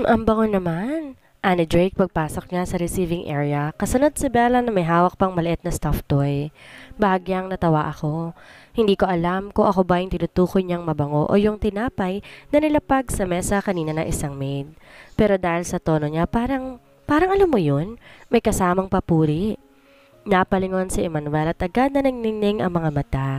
Ang bango naman. Ani Drake pagpasok niya sa receiving area, kasunod si Bella na may hawak pang maliit na stuffed toy. Bahagyang natawa ako. Hindi ko alam kung ako ba yung tinutukoy niyang mabango o yung tinapay na nilapag sa mesa kanina na isang maid. Pero dahil sa tono niya, parang alam mo yun, may kasamang papuri. Napalingon si Emmanuel at agad na nangningning ang mga mata.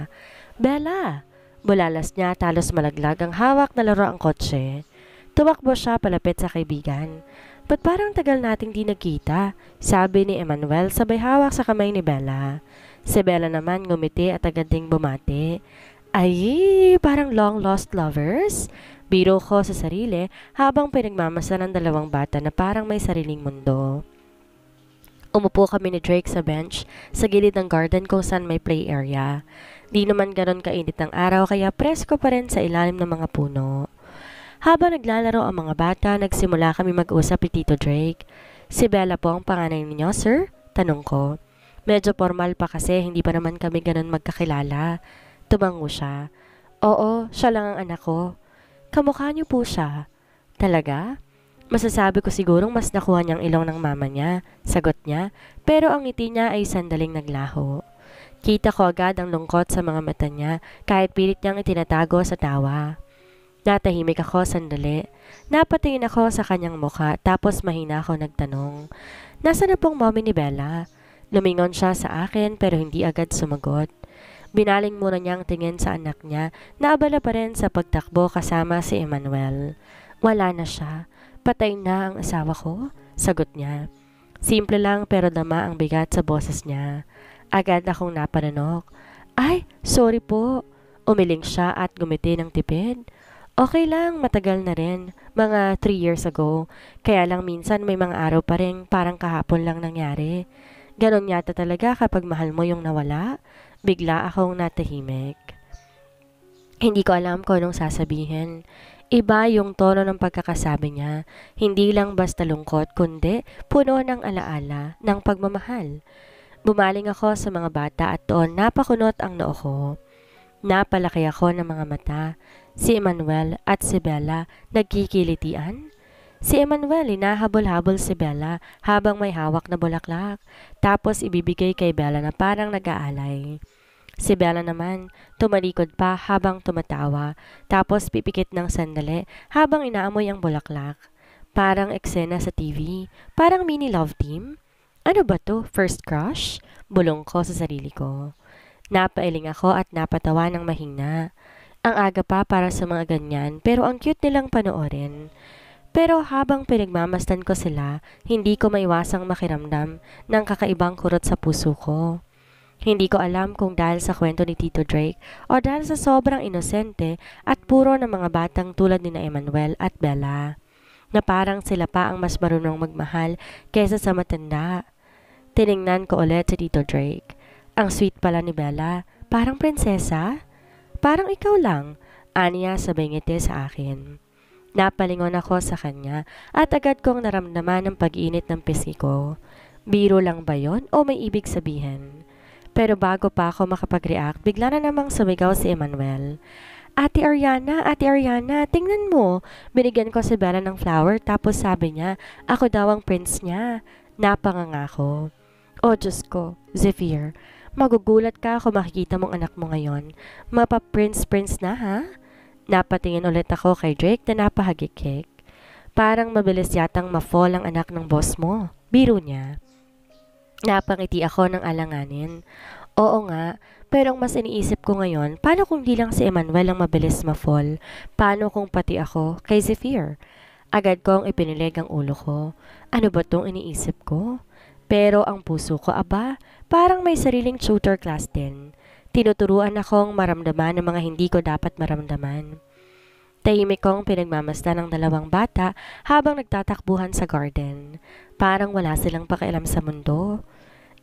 Bella! Bulalas niya talos malaglag ang hawak na laro ang kotse. Tumakbo siya palapit sa kaibigan. Ba't parang tagal nating di nagkita? Sabi ni Emmanuel sabay hawak sa kamay ni Bella. Si Bella naman ngumiti at agad ding bumati. Ay, parang long lost lovers? Biro ko sa sarili habang pinagmamasan ng dalawang bata na parang may sariling mundo. Umupo kami ni Drake sa bench sa gilid ng garden kung saan may play area. Di naman ganon kainit ang araw kaya presko pa rin sa ilalim ng mga puno. Habang naglalaro ang mga bata, nagsimula kami mag-usap ni Tito Drake. Si Bella po ang panganay ninyo, sir? Tanong ko. Medyo formal pa kasi hindi pa naman kami ganon magkakilala. Tumango siya. Oo, siya lang ang anak ko. Kamukha niyo po siya. Talaga? Masasabi ko sigurong mas nakuha niyang ilong ng mama niya, sagot niya, pero ang ngiti niya ay sandaling naglaho. Kita ko agad ang lungkot sa mga mata niya kahit pilit niyang itinatago sa tawa. Natahimik ako sandali. Napatingin ako sa kanyang mukha tapos mahina ako nagtanong. Nasaan na pong mommy ni Bella? Lumingon siya sa akin pero hindi agad sumagot. Binaling muna niyang tingin sa anak niya na abala pa rin sa pagtakbo kasama si Emmanuel. Wala na siya. Patay na ang asawa ko? Sagot niya. Simple lang pero dama ang bigat sa boses niya. Agad akong napananok. Ay, sorry po. Umiling siya at gumiti ng tipid. Okay lang, matagal na rin. Mga 3 years ago. Kaya lang minsan may mga araw pa rin parang kahapon lang nangyari. Ganon yata talaga kapag mahal mo yung nawala. Bigla akong natahimik. Hindi ko alam kung anong sasabihin. Iba yung tono ng pagkakasabi niya. Hindi lang basta lungkot, kundi puno ng alaala, ng pagmamahal. Bumaling ako sa mga bata at doon napakunot ang noo ko. Napalaki ako ng mga mata. Si Emmanuel at si Bella nagkikilitian. Si Emmanuel hinahabol-habol si Bella habang may hawak na bulaklak. Tapos ibibigay kay Bella na parang nag-aalay. Si Bella naman, tumalikod pa habang tumatawa, tapos pipikit ng sandali habang inaamoy ang bulaklak. Parang eksena sa TV, parang mini love team. Ano ba to? First crush? Bulong ko sa sarili ko. Napailing ako at napatawa ng mahina. Ang aga pa para sa mga ganyan, pero ang cute nilang panoorin. Pero habang pinagmamasdan ko sila, hindi ko maiwasang makiramdam ng kakaibang kurot sa puso ko. Hindi ko alam kung dahil sa kwento ni Tito Drake o dahil sa sobrang inosente at puro ng mga batang tulad ni na Emmanuel at Bella, na parang sila pa ang mas marunong magmahal kaysa sa matanda. Tiningnan ko ulit si Tito Drake. Ang sweet pala ni Bella, parang prinsesa. Parang ikaw lang, aniya sabay ngiti sa akin. Napalingon ako sa kanya at agad kong naramdaman ang pag-init ng pisngi ko. Biro lang ba yon o may ibig sabihin? Pero bago pa ako makapag-react, bigla na namang sumigaw si Emmanuel. Ate Ariana, tingnan mo. Binigyan ko si Bella ng flower tapos sabi niya, ako daw ang prince niya. Napanganga ko. Oh Diyos ko, Zephyr, magugulat ka kung makikita mong anak mo ngayon. Mapa-prince na ha? Napatingin ulit ako kay Drake na napahagikik. Parang mabilis yatang ma-fall ang anak ng boss mo. Biro niya. Napangiti ako ng alanganin. Oo nga, pero ang mas iniisip ko ngayon, paano kung di lang si Emmanuel ang mabilis ma-fall? Paano kung pati ako kay Zephyr? Agad kong ipinilig ang ulo ko. Ano ba tong iniisip ko? Pero ang puso ko, aba, parang may sariling tutor class din. Tinuturuan akong maramdaman ng mga hindi ko dapat maramdaman. Tahimik kong pinagmamasdan ng dalawang bata habang nagtatakbuhan sa garden. Parang wala silang pakialam sa mundo.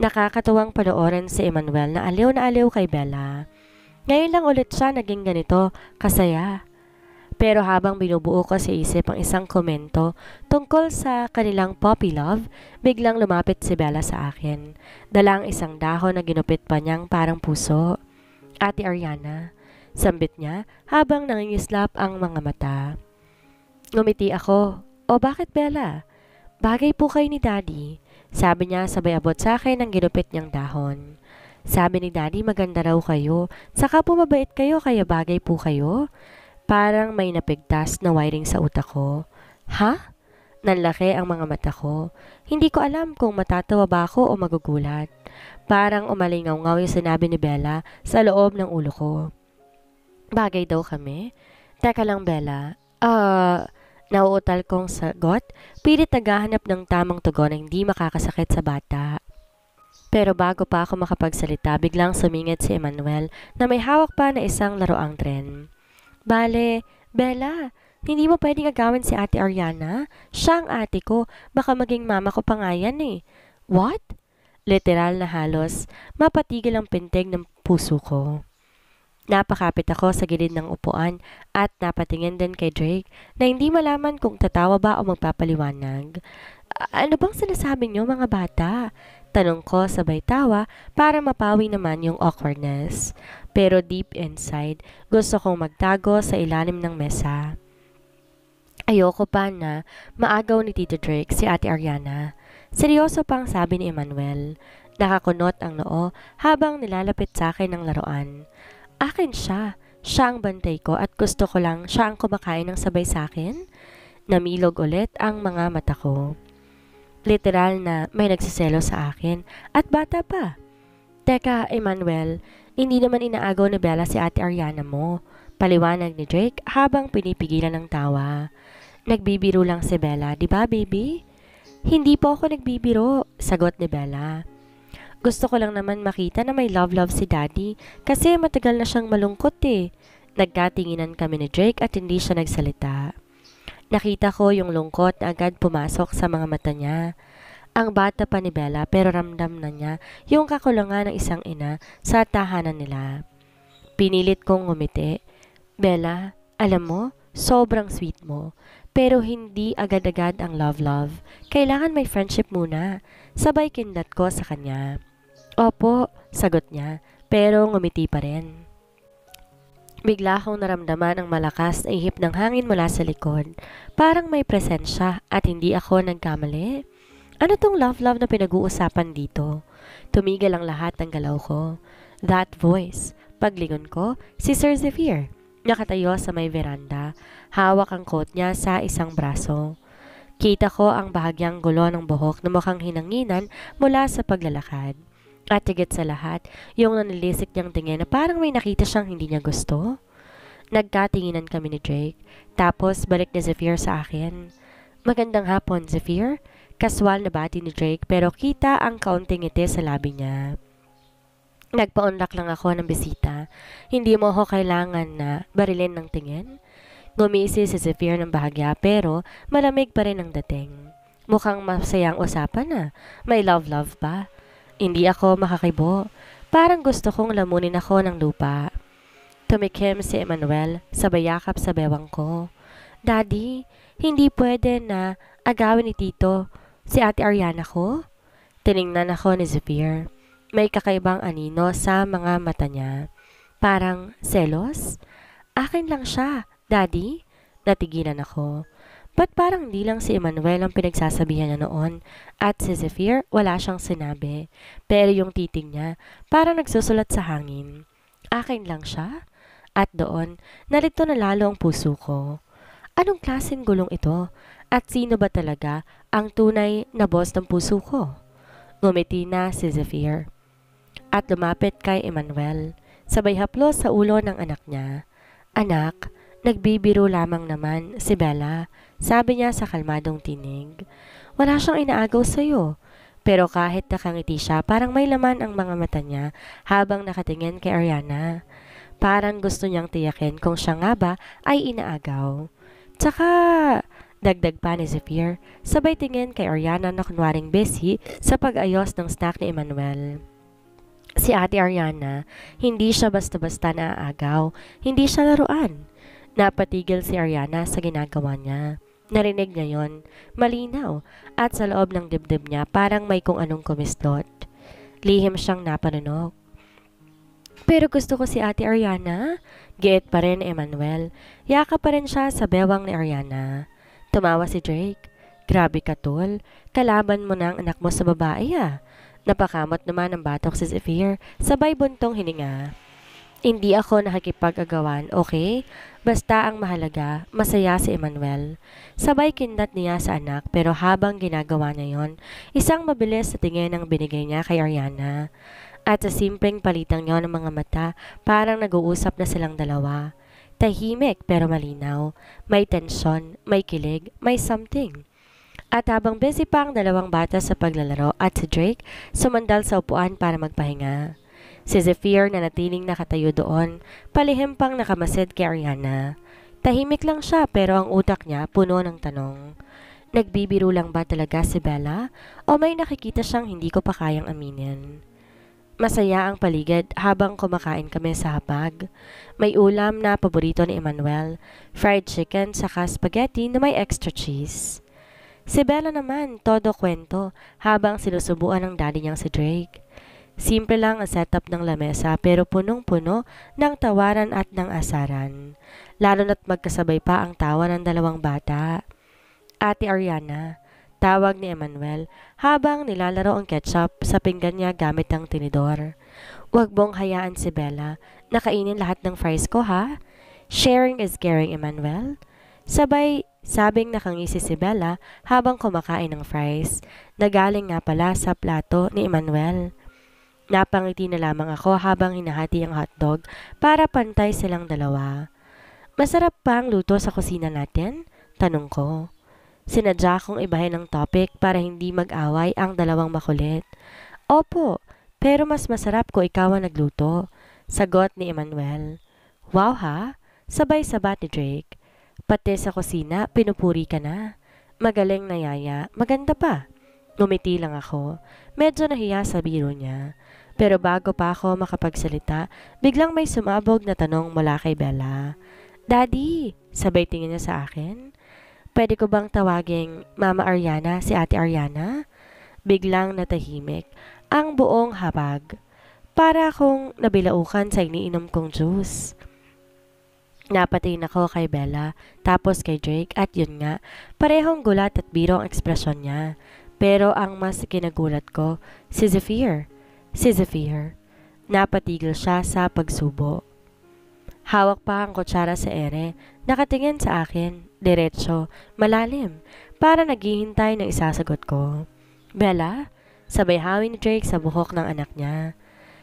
Nakakatuwang panoorin si Emmanuel na aliw kay Bella. Ngayon lang ulit siya naging ganito, kasaya. Pero habang binubuo ko sa isip ang isang komento tungkol sa kanilang puppy love, biglang lumapit si Bella sa akin. Dala ang isang dahon na ginupit pa niyang parang puso. Ate Ariana, sambit niya habang nangingislap ang mga mata. Ngumiti ako. O bakit Bella? Bagay po kayo ni Daddy. Sabi niya sabay abot sa akin ng ginupit niyang dahon. Sabi ni Daddy maganda raw kayo. Saka po mabait kayo kaya bagay po kayo. Parang may napigtas na wiring sa utak ko. Ha? Nanlaki ang mga mata ko. Hindi ko alam kung matatawa ba ako o magugulat. Parang umalingaw-ngaw yung sinabi ni Bella sa loob ng ulo ko. Bagay daw kami? Teka lang Bella. Nauutal kong sagot. Pilit naghahanap ng tamang tugon na hindi makakasakit sa bata. Pero bago pa ako makapagsalita, biglang sumingit si Emmanuel na may hawak pa na isang laruang tren. Bale, Bella, hindi mo pwedeng agawin si Ate Ariana? Siya ang ate ko. Baka maging mama ko pa nga yan eh. What? Literal na halos, mapatigil ang pintig ng puso ko. Napakapit ako sa gilid ng upuan at napatingin din kay Drake na hindi malaman kung tatawa ba o magpapaliwanag. Ano bang sinasabi niyo mga bata? Tanong ko sabay tawa para mapawi naman yung awkwardness. Pero deep inside, gusto kong magtago sa ilalim ng mesa. Ayoko pa na maagaw ni Tito Drake si Ate Ariana. Seryoso pang sabi ni Emmanuel. Nakakunot ang noo habang nilalapit sa akin ng laruan. Akin siya. Siya ang bantay ko at gusto ko lang siya ang kumakain ng sabay sa akin. Namilog ulit ang mga mata ko. Literal na may nagsiselo sa akin at bata pa. Teka, Emmanuel, hindi naman inaagaw ni Bella si Ate Ariana mo. Paliwanag ni Drake habang pinipigilan ng tawa. Nagbibiro lang si Bella, di ba baby? Hindi po ako nagbibiro, sagot ni Bella. Gusto ko lang naman makita na may love si Daddy kasi matagal na siyang malungkot eh. Nagkatinginan kami ni Drake at hindi siya nagsalita. Nakita ko yung lungkot na agad pumasok sa mga mata niya. Ang bata pa ni Bella pero ramdam na niya yung kakulangan ng isang ina sa tahanan nila. Pinilit kong ngumiti. Bella, alam mo, sobrang sweet mo. Pero hindi agad-agad ang love. Kailangan may friendship muna. Sabay kindat ko sa kanya. Opo, sagot niya, pero ngumiti pa rin. Bigla akong naramdaman ang malakas na ihip ng hangin mula sa likod. Parang may presensya at hindi ako nagkamali. Ano tong love na pinag-uusapan dito? Tumigil ang lahat ng galaw ko. That voice. Paglingon ko, si Sir Zephyr. Nakatayo sa may veranda. Hawak ang coat niya sa isang braso. Kita ko ang bahagyang gulo ng buhok na mukhang hinanginan mula sa paglalakad. At higit sa lahat, yung nanilisik niyang tingin na parang may nakita siyang hindi niya gusto. Nagkatinginan kami ni Drake, tapos balik ni Zephyr sa akin. Magandang hapon, Zephyr. Kaswal na bati ni Drake pero kita ang kaunting ngiti sa labi niya. Nagpa-unlock lang ako ng bisita. Hindi mo ako kailangan na barilin ng tingin. Ngumisi si Zephyr ng bahagya pero malamig pa rin ang dating. Mukhang masayang usapan na. May love ba? Hindi ako makakibo. Parang gusto kong lamunin ako ng lupa. Tumikim si Emmanuel sabay yakap sa bewang ko. Daddy, hindi pwede na agawin ni Tito si Ate Ariana ko? Tiningnan ako ni Zephyr. May kakaibang anino sa mga mata niya. Parang selos? Akin lang siya, Daddy. Natigilan ako. Ba't parang di lang si Emmanuel ang pinagsasabihan niya noon at si Zephyr wala siyang sinabi. Pero yung titing niya parang nagsusulat sa hangin. Akin lang siya? At doon, nalito na lalo ang puso ko. Anong klaseng gulong ito? At sino ba talaga ang tunay na boss ng puso ko? Ngumiti na si Zephyr. At lumapit kay Emmanuel. Sabay haplos sa ulo ng anak niya. Anak, nagbibiro lamang naman si Bella. Sabi niya sa kalmadong tinig. Wala siyang inaagaw sa'yo. Pero kahit nakangiti siya, parang may laman ang mga mata niya habang nakatingin kay Ariana. Parang gusto niyang tiyakin kung siya nga ba ay inaagaw. Tsaka, dagdag pa ni Zephyr, sabay tingin kay Ariana na kunwaring busy sa pag-ayos ng snack ni Emmanuel. Si Ate Ariana, hindi siya basta-basta naaagaw, hindi siya laruan. Napatigil si Ariana sa ginagawa niya. Narinig niya yon, malinaw, at sa loob ng dibdib niya parang may kung anong kumislot. Lihim siyang napanunok. Pero gusto ko si Ate Ariana. Giit pa rin Emmanuel. Yaka pa rin siya sa bewang ni Ariana. Tumawa si Drake. Grabe ka, tol. Kalaban mo na ang anak mo sa babae ah. Napakamot naman ang batok si Zephyr, sabay buntong hininga. Hindi ako nakikipag-agawan, okay? Basta ang mahalaga, masaya si Emmanuel. Sabay kindat niya sa anak pero habang ginagawa niya yon, isang mabilis na tingin ang binigay niya kay Ariana. At sa simpleng palitang niya ng mga mata, parang nag-uusap na silang dalawa. Tahimik pero malinaw. May tensyon, may kilig, may something. At habang busy pa ang dalawang bata sa paglalaro at si Drake, sumandal sa upuan para magpahinga. Si Zephyr na natiling nakatayo doon, palihim pang nakamasid kay Ariana. Tahimik lang siya pero ang utak niya puno ng tanong. Nagbibiro lang ba talaga si Bella? O may nakikita siyang hindi ko pa kayang aminin? Masaya ang paligid habang kumakain kami sa hapag. May ulam na paborito ni Emmanuel, fried chicken saka spaghetti na may extra cheese. Si Bella naman, todo kwento habang sinusubuan ng daddy niyang si Drake. Simple lang ang setup ng lamesa pero punong-puno ng tawaran at ng asaran. Lalo na't magkasabay pa ang tawa ng dalawang bata. Ate Ariana, tawag ni Emmanuel habang nilalaro ang ketchup sa pinggan niya gamit ang tinidor. Huwag mong hayaan si Bella, nakainin lahat ng fries ko ha? Sharing is caring, Emmanuel. Sabay sabing nakangisi si Bella habang kumakain ng fries na galing nga pala sa plato ni Emmanuel. Napangiti na lamang ako habang hinahati ang hotdog para pantay silang dalawa. Masarap pa ang luto sa kusina natin? Tanong ko. Sinadya kong ibahin ang topic para hindi mag-away ang dalawang makulit. Opo, pero mas masarap ko ikaw ang nagluto. Sagot ni Emmanuel. Wow ha? Sabay-sabat ni Drake. Pati sa kusina, pinupuri ka na. Magaling na yaya, maganda pa. Ngumiti lang ako. Medyo nahiya sa biro niya. Pero bago pa ako makapagsalita, biglang may sumabog na tanong mula kay Bella. Daddy, sabay tingin niya sa akin. Pwede ko bang tawaging Mama Ariana si Ate Ariana? Biglang natahimik ang buong hapag. Para akong nabilaukan sa iniinom kong juice. Napatingin ako kay Bella, tapos kay Drake at yun nga, parehong gulat at biro ang ekspresyon niya. Pero ang mas kinagulat ko, si Zephyr. Si Zephyr. Napatigil siya sa pagsubo. Hawak pa ang kutsara sa ere, nakatingin sa akin, diretso, malalim, para naghihintay ng isasagot ko. Bella? Sabay hawin ni Drake sa buhok ng anak niya.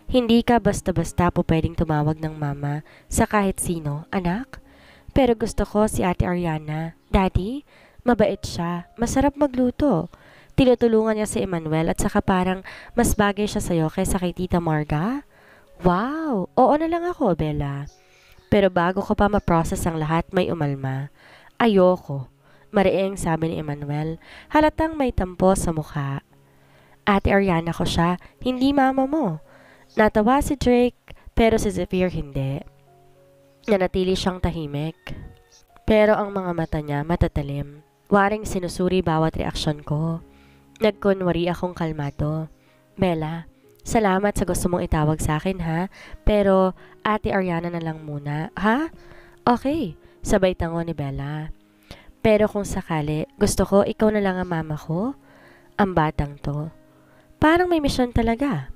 Hindi ka basta-basta po pwedeng tumawag ng mama sa kahit sino, anak. Pero gusto ko si Ate Ariana. Daddy, mabait siya, masarap magluto. Tinutulungan niya si Emmanuel at saka parang mas bagay siya sa'yo kaysa kay Tita Marga. Wow! Oo na lang ako, Bella. Pero bago ko pa ma-process ang lahat, may umalma. Ayoko. Mariing sabi ni Emmanuel, halatang may tampo sa mukha. Ate Ariana ko siya, hindi mama mo. Natawa si Drake, pero si Zephyr hindi. Nanatili siyang tahimik. Pero ang mga mata niya matatalim. Waring sinusuri bawat reaksyon ko. Nagkunwari akong kalmado. Bella, salamat sa gusto mong itawag sa akin ha, pero Ate Ariana na lang muna, ha? Okay, sabay tango ni Bella. Pero kung sakali, gusto ko ikaw na lang ang mama ko? Ang batang to. Parang may misyon talaga.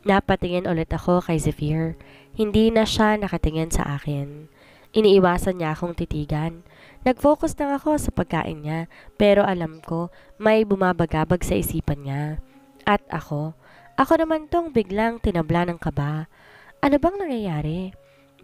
Napatingin ulit ako kay Zephyr. Hindi na siya nakatingin sa akin. Iniiwasan niya akong titigan. Nag-focus lang ako sa pagkain niya, pero alam ko may bumabagabag sa isipan niya. At ako naman tong biglang tinabla ng kaba. Ano bang nangyayari?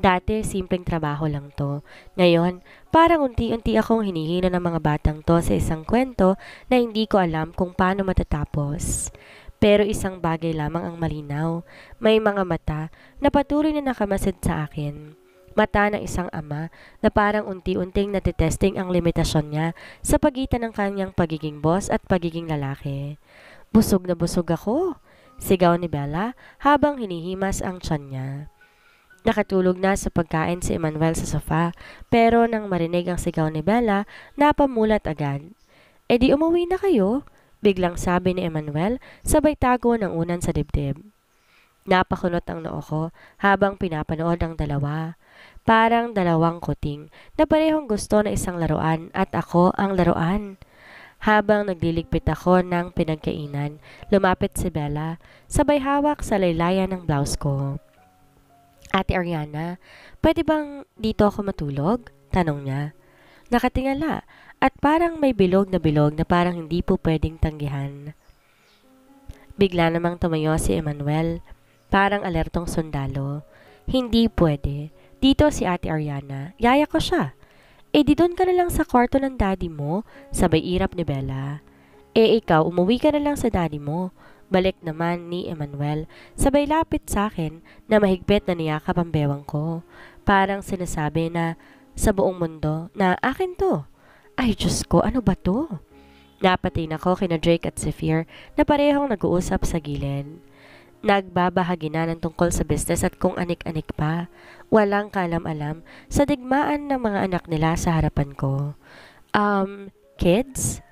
Dati simpleng trabaho lang to. Ngayon, parang unti-unti akong hinihina ng mga batang to sa isang kwento na hindi ko alam kung paano matatapos. Pero isang bagay lamang ang malinaw. May mga mata na patuloy na nakamasid sa akin. Mata ng isang ama na parang unti-unting natitesting ang limitasyon niya sa pagitan ng kanyang pagiging boss at pagiging lalaki. Busog na busog ako, sigaw ni Bella habang hinihimas ang tiyan niya. Nakatulog na sa pagkain si Emmanuel sa sofa, pero nang marinig ang sigaw ni Bella, napamulat agad. E di umuwi na kayo? Biglang sabi ni Emmanuel, sabay tago ng unan sa dibdib. Napakunot ang noo ko habang pinapanood ang dalawa. Parang dalawang kuting na parehong gusto na isang laruan at ako ang laruan. Habang nagliligpit ako ng pinagkainan, lumapit si Bella, sabay hawak sa laylayan ng blouse ko. Ate Ariana, pwede bang dito ako matulog? Tanong niya. Nakatingala at parang may bilog na parang hindi po pwedeng tanggihan. Bigla namang tumayo si Emmanuel, parang alertong sundalo. Hindi pwede. Dito si Ate Ariana, yaya ko siya. Di doon ka na lang sa kwarto ng daddy mo, sabay irap ni Bella. Ikaw, umuwi ka na lang sa daddy mo. Balik naman ni Emmanuel, sabay lapit sa akin na mahigpit na niyakap ang bewang ko. Parang sinasabi na sa buong mundo na akin to. Ay Diyos ko, ano ba to? Napatin ako kina Drake at Zephyr na parehong nag-uusap sa gilid. Nagbabahagi na ng tungkol sa business at kung anik-anik pa. Walang kalam-alam sa digmaan ng mga anak nila sa harapan ko. Kids?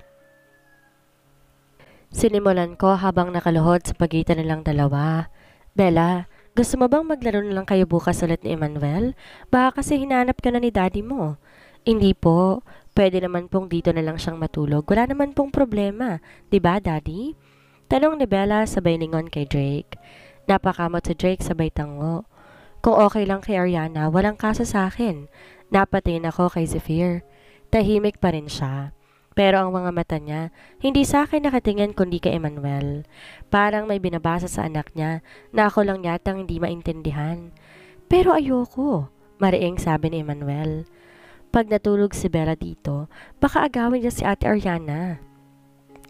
Sinimulan ko habang nakaluhod sa pagitan nilang dalawa. Bella, gusto mo bang maglaro na lang kayo bukas ulit ni Emmanuel? Baka kasi hinanap ka na ni daddy mo. Hindi po. Pwede naman pong dito na lang siyang matulog. Wala naman pong problema. 'Di ba, daddy? Tanong ni Bella sabay ningon kay Drake. Napakamot si Drake sabay tango. Kung okay lang kay Ariana, walang kaso sa akin. Napatingin ako kay Zephyr. Tahimik pa rin siya. Pero ang mga mata niya, hindi sa akin nakatingin kundi kay Emmanuel. Parang may binabasa sa anak niya na ako lang yatang hindi maintindihan. Pero ayoko, mariing sabi ni Emmanuel. Pag natulog si Bella dito, baka agawin niya si Ate Ariana.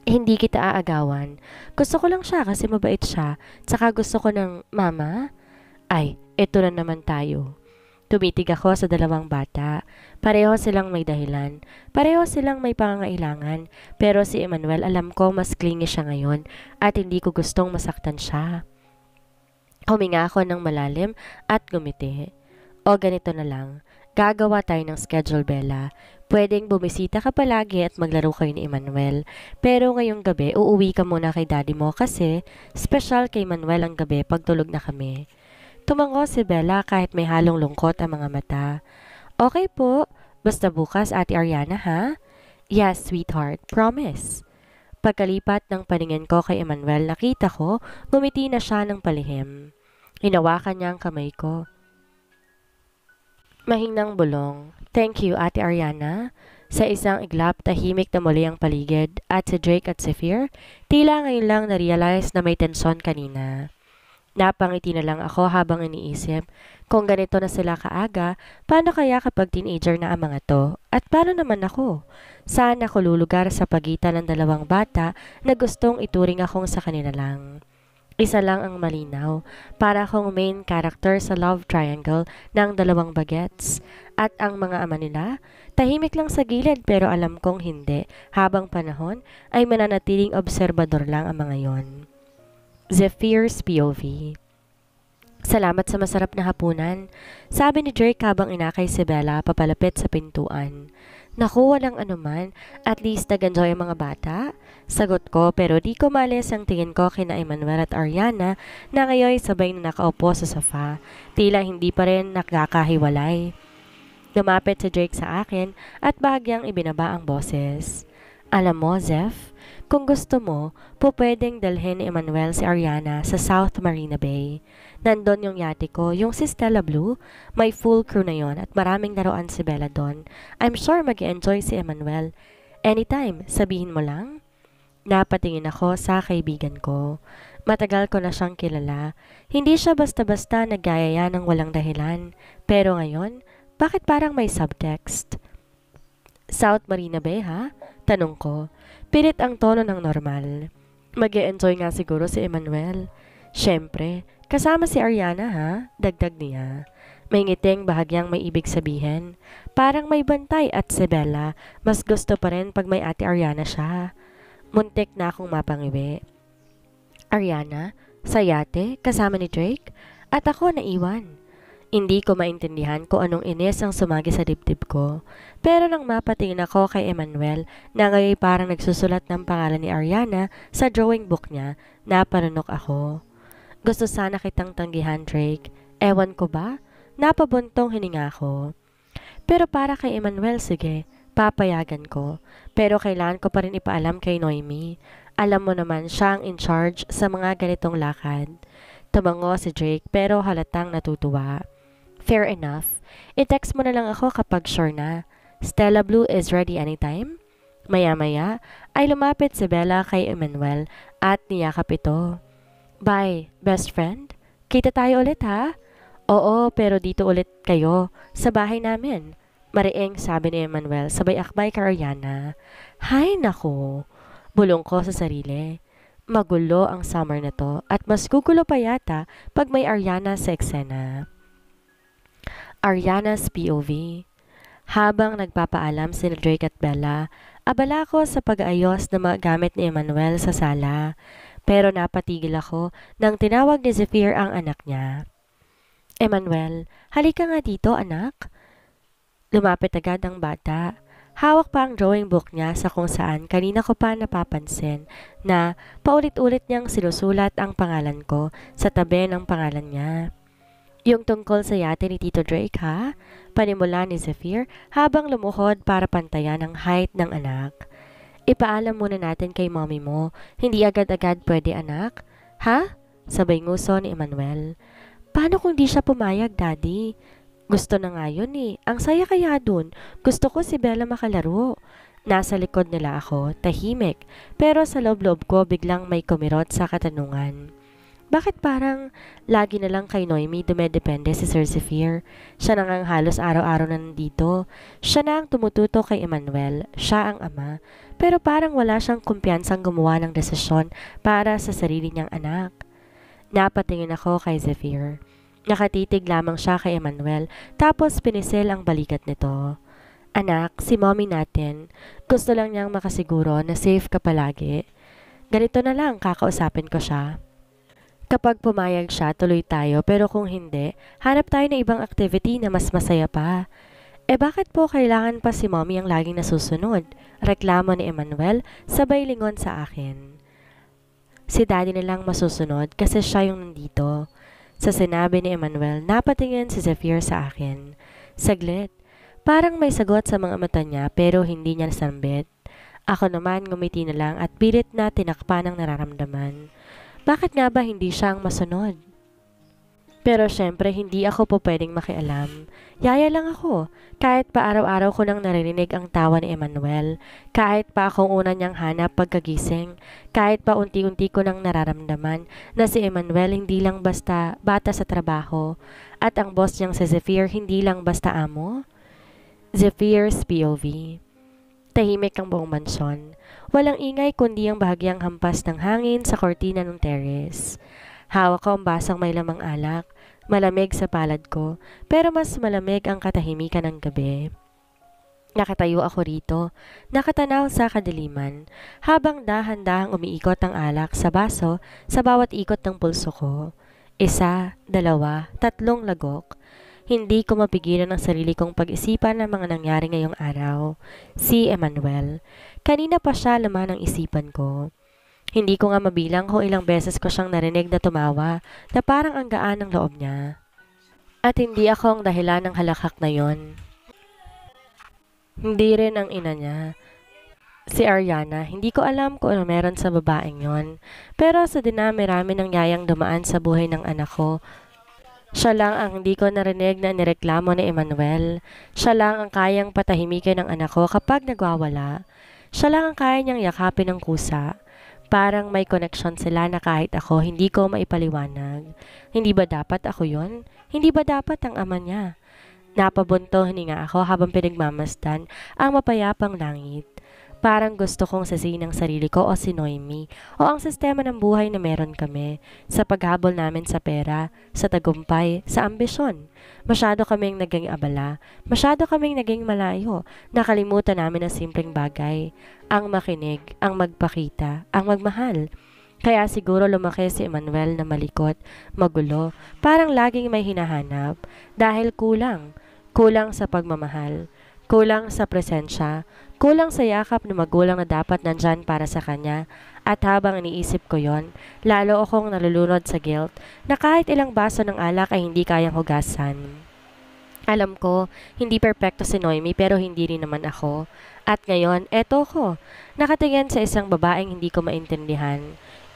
Hindi kita aagawan. Gusto ko lang siya kasi mabait siya. Tsaka gusto ko ng mama. Ay, eto na naman tayo. Tumitig ako sa dalawang bata. Pareho silang may dahilan. Pareho silang may pangangailangan. Pero si Emmanuel alam ko mas clingy siya ngayon at hindi ko gustong masaktan siya. Huminga ako ng malalim at gumiti. O ganito na lang. Gagawa tayo ng schedule, Bella. Pwedeng bumisita ka palagi at maglaro kayo ni Emmanuel. Pero ngayong gabi, uuwi ka muna kay daddy mo kasi special kay Manuel ang gabi pag tulog na kami. Tumango si Bella kahit may halong lungkot ang mga mata. Okay po, basta bukas Ate Ariana ha? Yes, sweetheart, promise. Pagkalipat ng paningin ko kay Emmanuel, nakita ko, ngumiti na siya ng palihim. Hinawakan niya ang kamay ko. Mahinang bulong. Thank you, Ate Ariana. Sa isang iglap, tahimik na muli ang paligid at si Drake at Zephyr, tila ngayon lang na-realize na may tensyon kanina. Napangiti na lang ako habang iniisip, kung ganito na sila kaaga, paano kaya kapag teenager na ang mga to? At paano naman ako? Saan ako lulugar sa pagitan ng dalawang bata na gustong ituring akong sa kanila lang? Isa lang ang malinaw, para akong main character sa love triangle ng dalawang bagets. At ang mga ama nila, tahimik lang sa gilid pero alam kong hindi, habang panahon ay mananatiling obserbador lang ang mga yon. Zephyr's POV. Salamat sa masarap na hapunan, sabi ni Drake habang inakay si Bella papalapit sa pintuan. Naku, walang anuman, at least nag-enjoy ang mga bata. Sagot ko pero di ko malis ang tingin ko kina Emmanuel at Ariana na ngayon sabay na nakaupo sa sofa, tila hindi pa rin nakakahiwalay. Lumapit si Drake sa akin at bahagyang ibinaba ang boses. Alam mo, Zeph, kung gusto mo, pwedeng dalhin ni Emmanuel si Ariana sa South Marina Bay. Nandun yung yate ko, yung si Stella Blue. May full crew na yon at maraming laruan si Bella doon. I'm sure mag-enjoy si Emmanuel. Anytime, sabihin mo lang. Napatingin ako sa kaibigan ko. Matagal ko na siyang kilala. Hindi siya basta-basta nagayaya ng walang dahilan. Pero ngayon, bakit parang may subtext? South Marina Bay ha? Tanong ko. Pilit ang tono ng normal. Mag-e-enjoy nga siguro si Emmanuel. Siyempre, kasama si Ariana ha? Dagdag niya. May ngiting bahagyang may ibig sabihin. Parang may bantay at si Bella, mas gusto pa rin pag may Ate Ariana siya. Muntik na akong mapangiwi. Ariana, sa yate, kasama ni Drake, at ako naiwan. Hindi ko maintindihan kung anong inis ang sumagi sa dibdib ko. Pero nang mapatingin ako kay Emmanuel na ngayon parang nagsusulat ng pangalan ni Ariana sa drawing book niya, napanunok ako. Gusto sana kitang tanggihan, Drake. Ewan ko ba? Napabuntong hininga ko. Pero para kay Emmanuel, sige, papayagan ko. Pero kailangan ko pa rin ipaalam kay Noemi. Alam mo naman, siya ang in charge sa mga ganitong lakad. Tumango si Drake pero halatang natutuwa. Fair enough. I-text mo na lang ako kapag sure na. Stella Blue is ready anytime? Maya-maya ay lumapit si Bella kay Emmanuel at niyakap ito. Bye, best friend. Kita tayo ulit ha? Oo, pero dito ulit kayo, sa bahay namin. Mariing sabi ni Emmanuel sabay akbay kay Ariana. Hay nako, bulong ko sa sarili. Magulo ang summer na to at mas gugulo pa yata pag may Ariana sa eksena. Ariana's POV. Habang nagpapaalam si Drake at Bella, abala ko sa pag-aayos ng mga gamit ni Emmanuel sa sala. Pero napatigil ako nang tinawag ni Zephyr ang anak niya. Emmanuel, halika nga dito anak. Lumapit agad ang bata. Hawak pa ang drawing book niya sa kung saan kanina ko pa napapansin na paulit-ulit niyang sinusulat ang pangalan ko sa tabi ng pangalan niya. Yung tungkol sa yate ni Tito Drake ha? Panimula ni Zephyr habang lumuhod para pantayan ang height ng anak. Ipaalam muna natin kay mommy mo, hindi agad-agad pwede anak. Ha? Sabay nguso ni Emmanuel. Paano kung di siya pumayag, Daddy? Gusto na nga yun eh. Ang saya kaya dun. Gusto ko si Bella makalaro. Nasa likod nila ako, tahimik. Pero sa loob-loob ko biglang may kumirot sa katanungan. Bakit parang lagi na lang kay Noemi dumedepende si Sir Zephyr? Siya na ngang halos araw-araw na nandito. Siya na ang tumututo kay Emmanuel. Siya ang ama. Pero parang wala siyang kumpiyansang gumawa ng desisyon para sa sarili niyang anak. Napatingin ako kay Zephyr. Nakatitig lamang siya kay Emmanuel tapos pinisil ang balikat nito. Anak, si mommy natin. Gusto lang niyang makasiguro na safe ka palagi. Ganito na lang, kakausapin ko siya. Kapag pumayag siya, tuloy tayo pero kung hindi, hanap tayo ng ibang activity na mas masaya pa. Bakit po kailangan pa si mommy ang laging nasusunod? Reklamo ni Emmanuel, sabay lingon sa akin. Si daddy nilang masusunod kasi siya yung nandito. Sa sinabi ni Emmanuel, napatingin si Zephyr sa akin. Saglit, parang may sagot sa mga mata niya pero hindi niya nasambit. Ako naman ngumiti na lang at pilit na tinakpan ang nararamdaman. Bakit nga ba hindi siya ang masunod? Pero syempre hindi ako po pwedeng makialam. Yaya lang ako. Kahit pa araw-araw ko nang narinig ang tawa ni Emmanuel. Kahit pa akong una niyang hanap pagkagising. Kahit pa unti-unti ko nang nararamdaman na si Emmanuel hindi lang basta bata sa trabaho. At ang boss niyang si Zephyr hindi lang basta amo. Zephyr's POV. Tahimik ang buong mansyon. Walang ingay kundi ang bahagyang hampas ng hangin sa kortina ng terrace. Hawak ko ang basang may lamang alak, malamig sa palad ko, pero mas malamig ang katahimikan ng gabi. Nakatayo ako rito, nakatanaw sa kadiliman, habang dahan-dahang umiikot ang alak sa baso sa bawat ikot ng pulso ko. 1, 2, 3 lagok. Hindi ko mapigilan ang sarili kong pag-isipan ng mga nangyari ngayong araw. Si Emmanuel. Kanina pa siya laman ng isipan ko. Hindi ko nga mabilang kung ilang beses ko siyang narinig na tumawa na parang ang gaan ng loob niya. At hindi ako ang dahilan ng halakak na yon. Hindi rin ang ina niya. Si Ariana, hindi ko alam kung ano meron sa babaeng yon. Pero sa dinami-rami ng yayang dumaan sa buhay ng anak ko, siya lang ang hindi ko narinig na nireklamo ni Emmanuel. Siya lang ang kayang patahimikin ng anak ko kapag nagwawala. Siya lang ang kaya niyang yakapin ng kusa. Parang may connection sila na kahit ako hindi ko maipaliwanag. Hindi ba dapat ako yon? Hindi ba dapat ang ama niya? Napabunto hininga ako habang pinagmamasdan ang mapayapang langit. Parang gusto kong sasihin ang sarili ko o si Noemi o ang sistema ng buhay na meron kami sa paghabol namin sa pera, sa tagumpay, sa ambisyon. Masyado kaming naging abala, masyado kaming naging malayo, nakalimutan namin ang simpleng bagay, ang makinig, ang magpakita, ang magmahal. Kaya siguro lumaki si Emmanuel na malikot, magulo, parang laging may hinahanap dahil kulang sa pagmamahal. Kulang sa presensya, kulang sa yakap ng magulang na dapat nandyan para sa kanya. At habang iniisip ko yon, lalo akong nalulunod sa guilt na kahit ilang baso ng alak ay hindi kayang hugasan. Alam ko, hindi perpekto si Noemi pero hindi rin naman ako. At ngayon, eto ko. Nakatingin sa isang babaeng hindi ko maintindihan.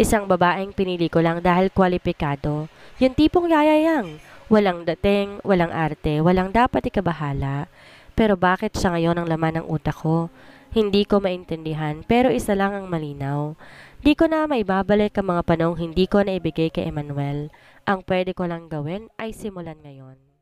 Isang babaeng pinili ko lang dahil kwalipikado. Yung tipong yayayang. Walang dating, walang arte, walang dapat ikabahala. Pero bakit siya ngayon ang laman ng utak ko? Hindi ko maintindihan pero isa lang ang malinaw. Di ko na maibabalik ang mga panahong hindi ko na ibigay kay Emmanuel. Ang pwede ko lang gawin ay simulan ngayon.